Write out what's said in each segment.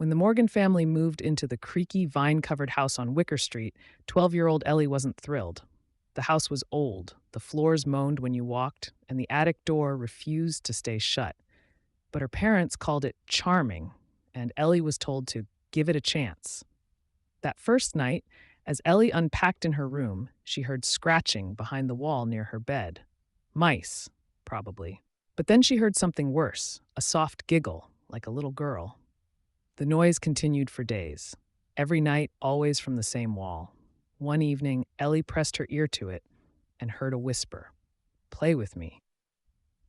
When the Morgan family moved into the creaky, vine covered house on Wicker Street, 12-year-old Ellie wasn't thrilled. The house was old, the floors moaned when you walked, and the attic door refused to stay shut. But her parents called it charming, and Ellie was told to give it a chance. That first night, as Ellie unpacked in her room, she heard scratching behind the wall near her bed. Mice, probably. But then she heard something worse, a soft giggle, like a little girl. The noise continued for days. Every night, always from the same wall. One evening, Ellie pressed her ear to it and heard a whisper. "Play with me."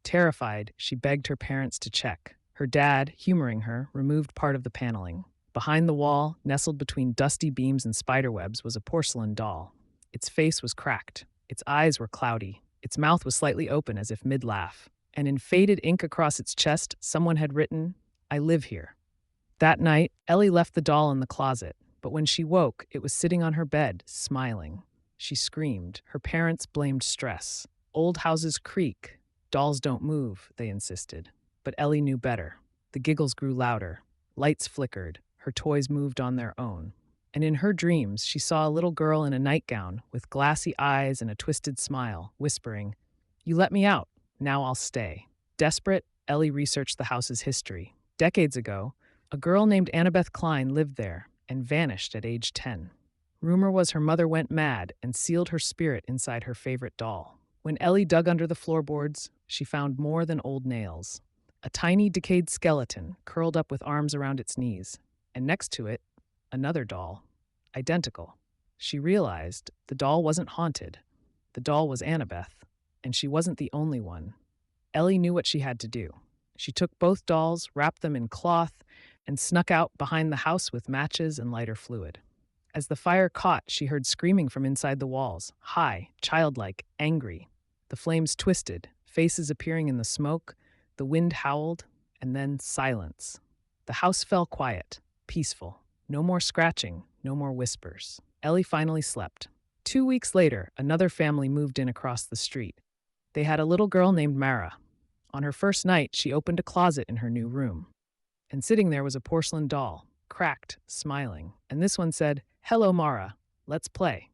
Terrified, she begged her parents to check. Her dad, humoring her, removed part of the paneling. Behind the wall, nestled between dusty beams and spiderwebs, was a porcelain doll. Its face was cracked. Its eyes were cloudy. Its mouth was slightly open as if mid-laugh. And in faded ink across its chest, someone had written, "I live here." That night, Ellie left the doll in the closet, but when she woke, it was sitting on her bed, smiling. She screamed. Her parents blamed stress. Old houses creak. Dolls don't move, they insisted. But Ellie knew better. The giggles grew louder. Lights flickered. Her toys moved on their own. And in her dreams, she saw a little girl in a nightgown with glassy eyes and a twisted smile, whispering, "You let me out. Now I'll stay." Desperate, Ellie researched the house's history. Decades ago, a girl named Annabeth Klein lived there and vanished at age 10. Rumor was her mother went mad and sealed her spirit inside her favorite doll. When Ellie dug under the floorboards, she found more than old nails. A tiny, decayed skeleton curled up with arms around its knees, and next to it, another doll, identical. She realized the doll wasn't haunted. The doll was Annabeth, and she wasn't the only one. Ellie knew what she had to do. She took both dolls, wrapped them in cloth, and snuck out behind the house with matches and lighter fluid. As the fire caught, she heard screaming from inside the walls, high, childlike, angry. The flames twisted, faces appearing in the smoke, the wind howled, and then silence. The house fell quiet, peaceful. No more scratching, no more whispers. Ellie finally slept. 2 weeks later, another family moved in across the street. They had a little girl named Mara. On her first night, she opened a closet in her new room. And sitting there was a porcelain doll, cracked, smiling. And this one said, "Hello, Mara. Let's play."